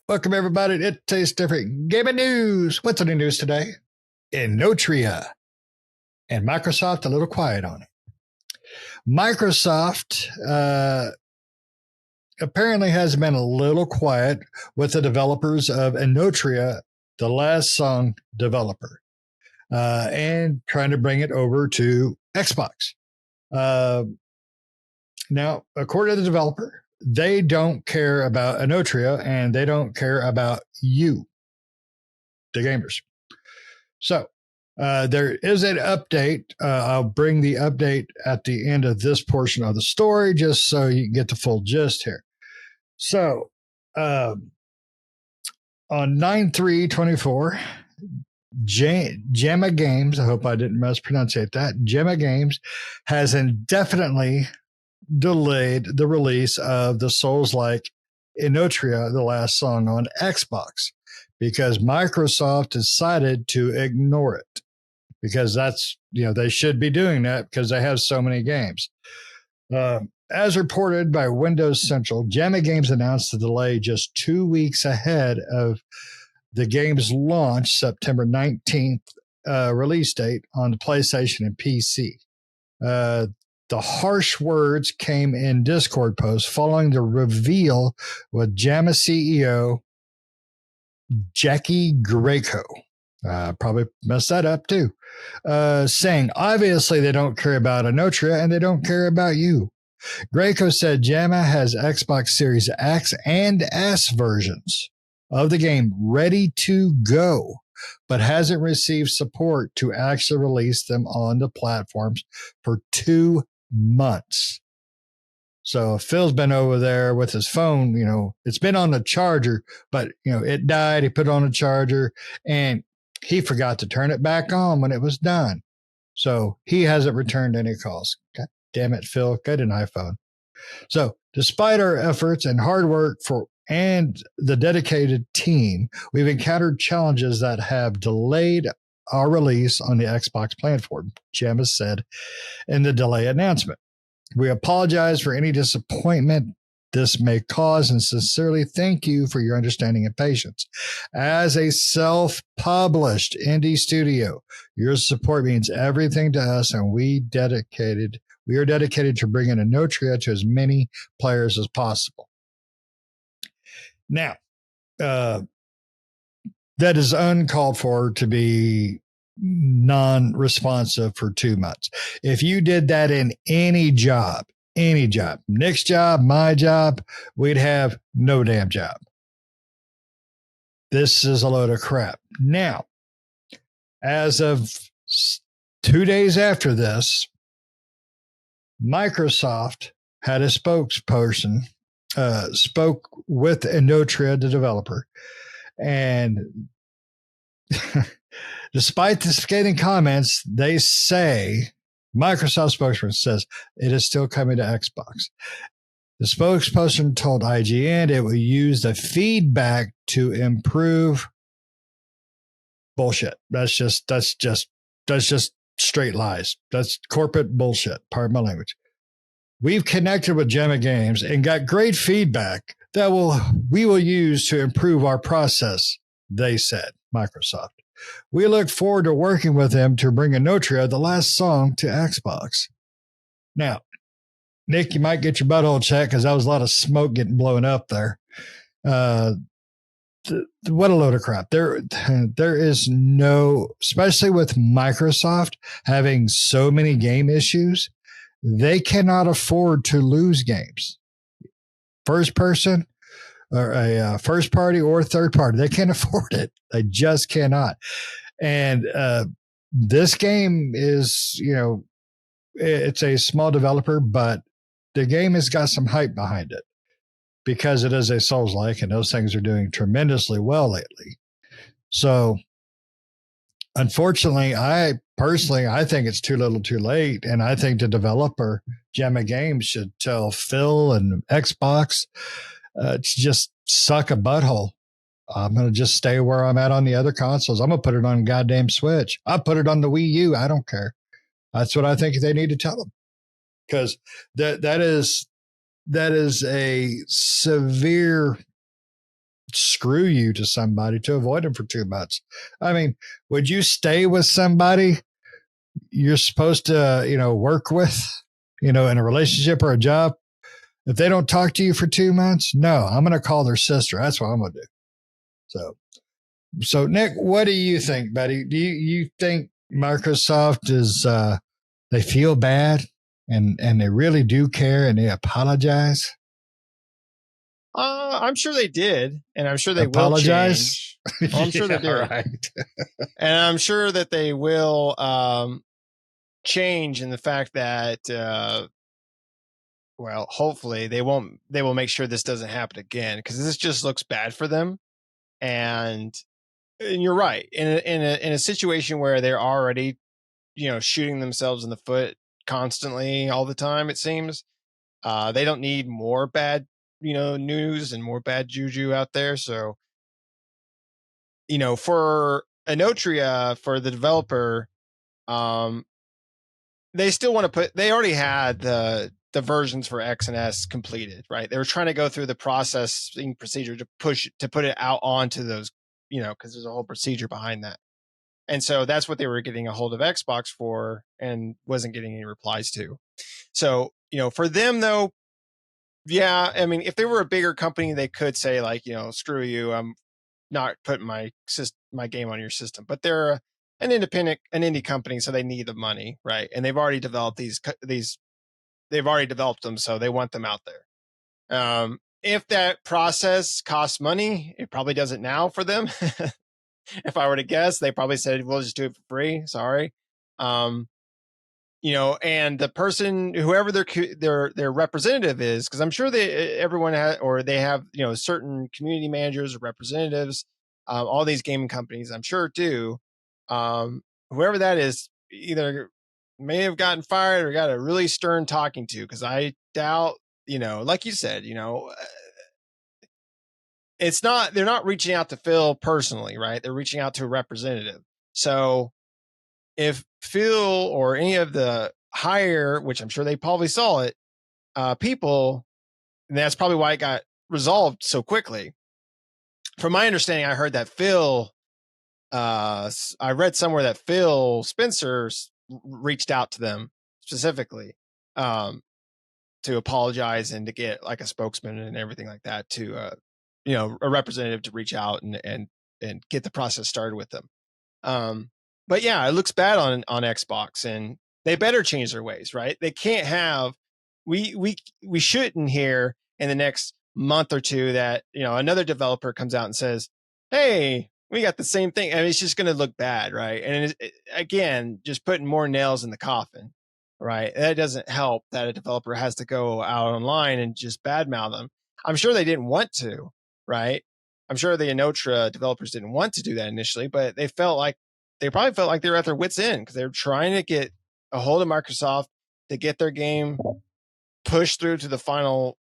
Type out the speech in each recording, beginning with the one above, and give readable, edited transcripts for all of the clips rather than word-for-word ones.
Welcome, everybody. It tastes different. Gaming news. What's in the news today? Enotria and Microsoft a little quiet on it. Microsoft apparently has been a little quiet with the developers of Enotria, the last song developer, and trying to bring it over to Xbox. Now, according to the developer, they don't care about Enotria and they don't care about you, the gamers. So there is an update. I'll bring the update at the end of this portion of the story just so you can get the full gist here. So on 9/3/24, Gemma Games, I hope I didn't mispronunciate that, Gemma Games has indefinitely delayed the release of the Souls-like Enotria, the last song, on Xbox because Microsoft decided to ignore it because that's, they should be doing that because they have so many games. As reported by Windows Central, Gemma Games announced the delay just 2 weeks ahead of the game's launch, September 19th release date on the PlayStation and PC. The harsh words came in Discord posts following the reveal with Gemma CEO Jackie Greco. Probably messed that up too. Saying, obviously they don't care about Enotria and they don't care about you. Greco said Gemma has Xbox Series X and S versions of the game ready to go, but hasn't received support to actually release them on the platforms for 2 months. So Phil's been over there with his phone, it's been on the charger, but it died. He put it on a charger and he forgot to turn it back on when it was done. So he hasn't returned any calls. God damn it, Phil, get an iPhone. So despite our efforts and hard work and the dedicated team, we've encountered challenges that have delayed our release on the Xbox platform, Gemma said in the delay announcement. We apologize for any disappointment this may cause and sincerely thank you for your understanding and patience. As a self-published indie studio, your support means everything to us, and we are dedicated to bringing Enotria to as many players as possible. Now, that is uncalled for to be non-responsive for 2 months. If you did that in any job, Nick's job, my job, we'd have no damn job. This is a load of crap. Now, as of 2 days after this, Microsoft had a spokesperson spoke with Enotria, the developer, and despite the scathing comments, they say, Microsoft spokesperson says, it is still coming to Xbox. The spokesperson told IGN it will use the feedback to improve. Bullshit. That's just straight lies. That's corporate bullshit. Pardon my language. We've connected with Gemma Games and got great feedback that we will use to improve our process, they said, Microsoft. We look forward to working with them to bring Enotria, the last song, to Xbox. Now, Nick, you might get your butthole checked because that was a lot of smoke getting blown up there. What a load of crap. There is no, especially with Microsoft having so many game issues, they cannot afford to lose games. First person or a first party or third party, they can't afford it. They just cannot. And this game is, it's a small developer, but the game has got some hype behind it because it is a Souls-like, and those things are doing tremendously well lately. So, unfortunately, I think it's too little too late, and I think the developer, Gemma Games, should tell Phil and Xbox to just suck a butthole. I'm going to just stay where I'm at on the other consoles. I'm going to put it on goddamn Switch. I'll put it on the Wii U. I don't care. That's what I think they need to tell them. Because that is a severe screw you to somebody to avoid them for 2 months. I mean, would you stay with somebody you're supposed to, work with, in a relationship or a job? If they don't talk to you for 2 months, no, I'm going to call their sister. That's what I'm going to do. So Nick, what do you think, buddy? Do you think Microsoft is, they feel bad and they really do care and they apologize? I'm sure they did, and I'm sure they apologize? will change. I'm sure they did. Right. And I'm sure that they will change in the fact that, well, hopefully they will make sure this doesn't happen again, because this just looks bad for them. And you're right. In a situation where they're already, shooting themselves in the foot constantly all the time, it seems, they don't need more bad, news and more bad juju out there. So, for Enotria, for the developer, they still want to they already had the versions for X and S completed, right? They were trying to go through the processing procedure to put it out onto those, because there's a whole procedure behind that. And so that's what they were getting a hold of Xbox for and wasn't getting any replies to. So, for them though, yeah, I mean, if they were a bigger company, they could say like, screw you, I'm not putting my game on your system. But they're an indie company, so they need the money, right? And they've already developed they've already developed them, so they want them out there. If that process costs money, it probably doesn't now for them. If I were to guess, they probably said, we'll just do it for free. Sorry. And the person, whoever their representative is, because I'm sure everyone has, or they have, certain community managers or representatives, all these gaming companies, I'm sure do. Whoever that is, either may have gotten fired or got a really stern talking to, because I doubt, like you said, they're not reaching out to Phil personally, right? They're reaching out to a representative. So if Phil or any of the higher, which I'm sure they probably saw it, people, and that's probably why it got resolved so quickly. From my understanding, I heard that I read somewhere that Phil Spencer reached out to them specifically to apologize and to get like a spokesman and everything like that to, a representative to reach out and get the process started with them. But yeah, it looks bad on Xbox, and they better change their ways, right? They can't have, we shouldn't hear in the next month or two that, another developer comes out and says, hey, we got the same thing. I mean, it's just going to look bad, right? And again, just putting more nails in the coffin, right? That doesn't help that a developer has to go out online and just badmouth them. I'm sure they didn't want to, right? I'm sure the Enotria developers didn't want to do that initially, but they probably felt like they were at their wits' end, because they were trying to get a hold of Microsoft to get their game pushed through to the final,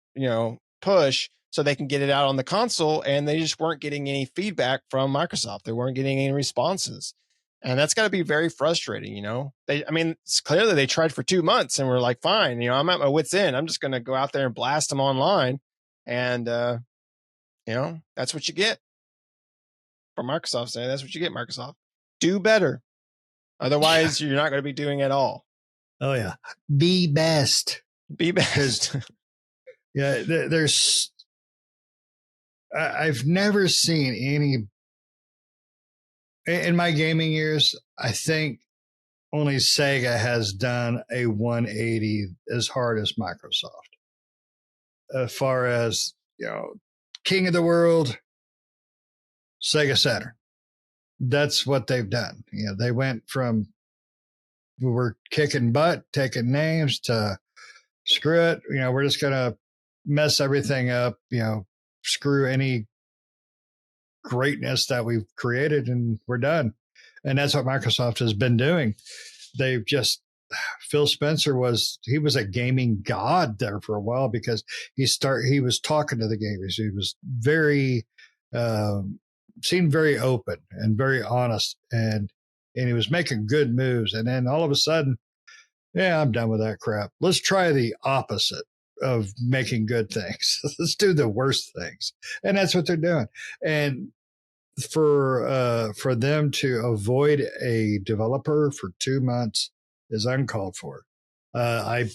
push, so they can get it out on the console, and they just weren't getting any feedback from Microsoft. They weren't getting any responses. And that's got to be very frustrating, it's clearly they tried for 2 months and were like, fine, I'm at my wits' end. I'm just going to go out there and blast them online. And, that's what you get from Microsoft saying, that's what you get, Microsoft. Do better. Otherwise, you're not going to be doing it all. Oh, yeah. Be best. Be best. Yeah, I've never seen any, in my gaming years, I think only Sega has done a 180 as hard as Microsoft. As far as, king of the world, Sega Saturn. That's what they've done. They went from, we were kicking butt, taking names, to screw it. We're just going to mess everything up, screw any greatness that we've created, and we're done. And that's what Microsoft has been doing. They've just, Phil Spencer was a gaming god there for a while, because he was talking to the gamers. He was very, seemed very open and very honest, and he was making good moves. And then all of a sudden, yeah, I'm done with that crap. Let's try the opposite. making good things. Let's do the worst things, and that's what they're doing. And for them to avoid a developer for 2 months is uncalled for. I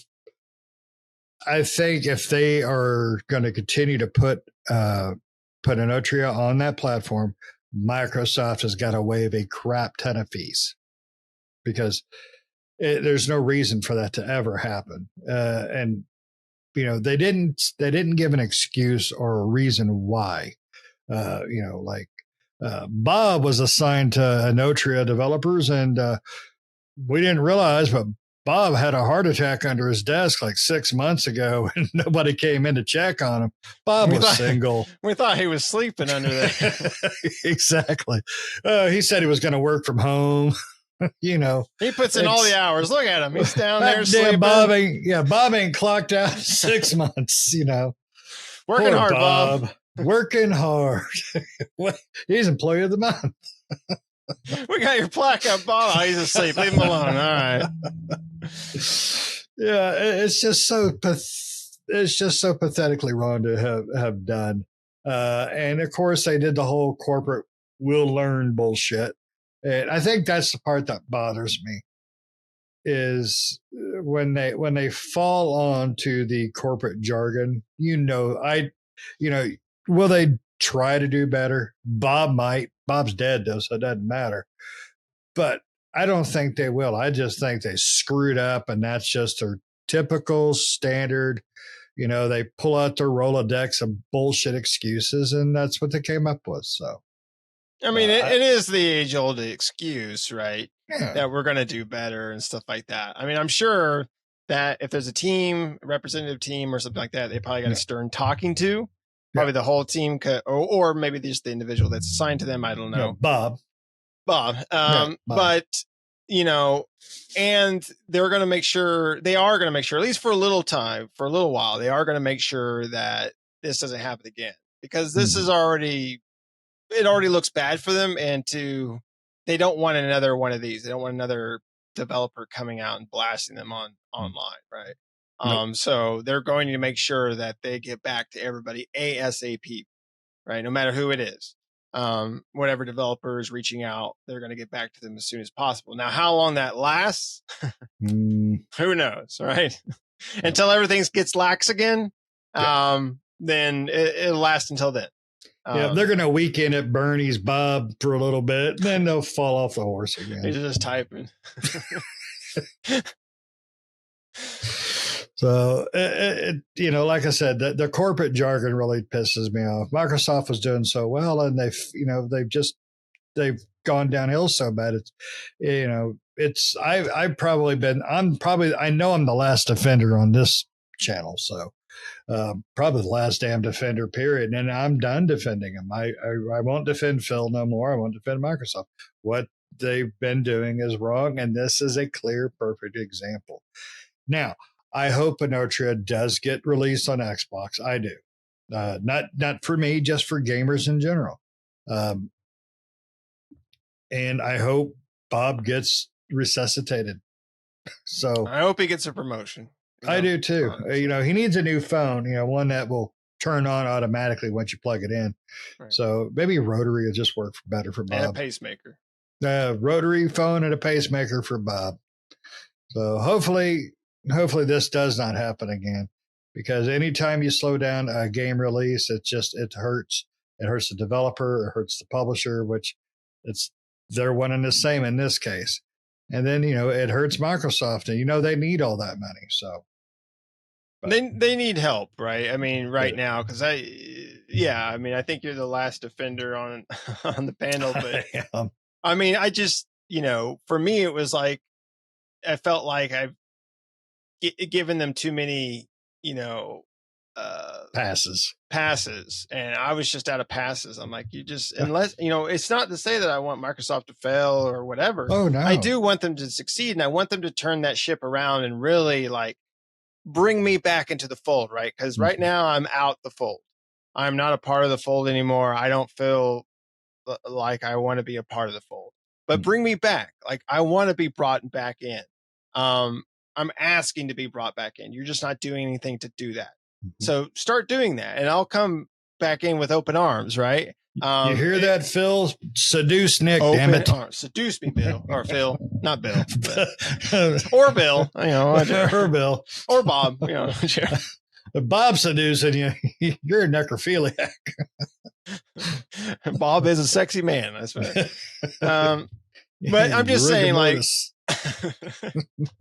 think if they are going to continue to put Enotria on that platform, Microsoft has got to waive a crap ton of fees because there's no reason for that to ever happen. And they didn't give an excuse or a reason why. Bob was assigned to Enotria developers, and we didn't realize, but Bob had a heart attack under his desk like 6 months ago, and nobody came in to check on him. Bob was single. We thought he was sleeping under there. Exactly. He said he was going to work from home. He puts in all the hours. Look at him. He's down there sleeping. Bob ain't clocked out 6 months, Working hard, Bob. Working hard. He's employee of the month. We got your plaque up, Bob. Oh, he's asleep. Leave him alone. All right. Yeah, it's just so pathetically wrong to have done. And of course, they did the whole corporate "we'll learn" bullshit. And I think that's the part that bothers me is when they fall onto the corporate jargon. Will they try to do better? Bob might. Bob's dead though, so it doesn't matter. But I don't think they will. I just think they screwed up, and that's just their typical standard. They pull out their Rolodex of bullshit excuses, and that's what they came up with. So, I mean, it is the age-old excuse, right? Yeah. That we're going to do better and stuff like that. I mean, I'm sure that if there's a representative team or something like that, they probably got a stern talking to. Probably the whole team could, or maybe just the individual that's assigned to them. I don't know. Bob. But, and they're going to make sure, at least for a little while, they are going to make sure that this doesn't happen again, because this is already looks bad for them. And they don't want another one of these. They don't want another developer coming out and blasting them online. Right. Nope. So they're going to make sure that they get back to everybody ASAP, right? No matter who it is. Whatever developer is reaching out, they're going to get back to them as soon as possible. Now, how long that lasts, who knows, right? Until everything gets lax again, then it'll last until then. They're going to weekend at Bernie's Bob for a little bit, and then they'll fall off the horse again. He's just typing. So, like I said, the corporate jargon really pisses me off. Microsoft was doing so well, and they've gone downhill so bad. I know I'm the last offender on this channel. So, probably the last damn defender, period. And I'm done defending them. I won't defend Phil no more. I won't defend Microsoft. What they've been doing is wrong, and this is a clear, perfect example. Now, I hope Enotria does get released on Xbox. I do. Not for me, just for gamers in general. And I hope Bob gets resuscitated. So I hope he gets a promotion. I do too. He needs a new phone, one that will turn on automatically once you plug it in. Right. So maybe rotary will just work better for Bob. And a pacemaker. Rotary phone and a pacemaker for Bob. So hopefully this does not happen again, because anytime you slow down a game release, it hurts. It hurts the developer, it hurts the publisher, which they're one and the same in this case. And then, it hurts Microsoft, and they need all that money. So they need help, right? I mean, right now, because I think you're the last offender on the panel, but I mean, I just, for me, it was like, I felt like I've given them too many, passes, and I was just out of passes. I'm like, unless, it's not to say that I want Microsoft to fail or whatever. Oh no, I do want them to succeed, and I want them to turn that ship around and really bring me back into the fold, right? Because right now I'm out the fold. I'm not a part of the fold anymore. I don't feel like I want to be a part of the fold, but bring me back. Like, I want to be brought back in. I'm asking to be brought back in. You're just not doing anything to do that. So start doing that, and I'll come back in with open arms, right? You hear that, Phil? Seduce Nick, damn it. Seduce me, Bill. Or Phil. Not Bill. Or Bill. Or Bill. Or Bob. Bob seducing you. You're a necrophiliac. Bob is a sexy man. That's right. But I'm just saying, like,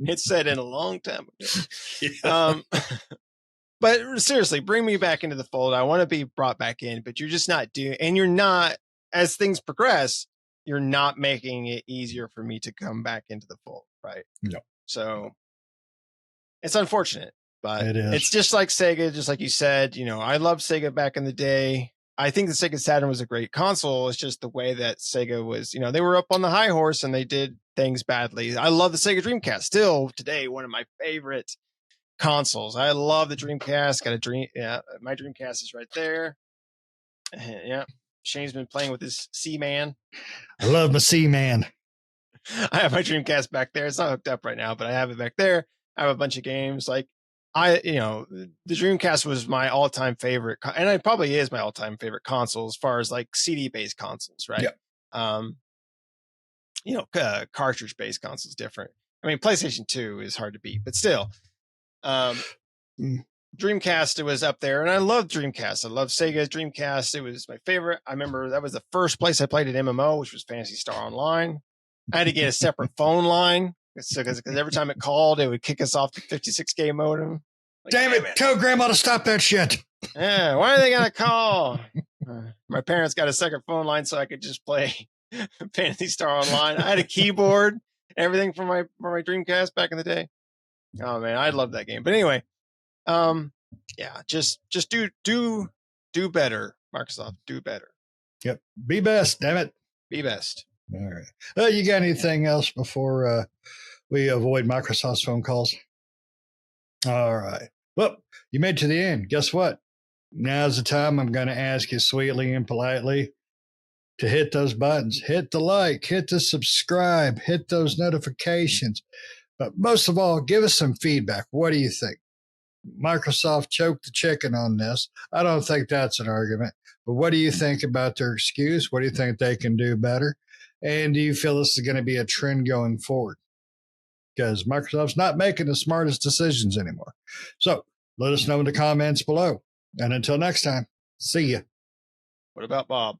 it's said in a long time ago. But seriously, bring me back into the fold. I want to be brought back in, but you're just not doing, and you're not, as things progress, you're not making it easier for me to come back into the fold, right? No. So it's unfortunate, but it's just like Sega, just like you said, I loved Sega back in the day. I think the Sega Saturn was a great console. It's just the way that Sega was, they were up on the high horse and they did things badly. I love the Sega Dreamcast. Still today, one of my favorite consoles. I love the Dreamcast. My Dreamcast is right there. Yeah. Shane's been playing with his C-Man. I love my C-Man. I have my Dreamcast back there. It's not hooked up right now, but I have it back there. I have a bunch of games. Like the Dreamcast was my all-time favorite, and it probably is my all-time favorite console as far as like CD-based consoles, right? Yeah. Cartridge-based consoles different. I mean, PlayStation 2 is hard to beat, but still. Dreamcast, it was up there, and I loved Dreamcast. I love Sega's Dreamcast. It was my favorite. I remember that was the first place I played an MMO, which was Phantasy Star Online. I had to get a separate phone line because every time it called, it would kick us off the 56K modem. Like, damn it! Tell Grandma to stop that shit. Yeah, why are they gonna call? My parents got a second phone line so I could just play Phantasy Star Online. I had a keyboard, everything for my Dreamcast back in the day. Oh man, I love that game. But anyway, just do better, Microsoft. Do better. Yep. Be best, damn it. Be best. All right. You got anything else before we avoid Microsoft's phone calls? All right. Well, you made it to the end. Guess what? Now's the time I'm going to ask you sweetly and politely to hit those buttons. Hit the like, hit the subscribe, hit those notifications. But most of all, give us some feedback. What do you think? Microsoft choked the chicken on this. I don't think that's an argument. But what do you think about their excuse? What do you think they can do better? And do you feel this is going to be a trend going forward? Because Microsoft's not making the smartest decisions anymore. So let us know in the comments below. And until next time, see ya. What about Bob?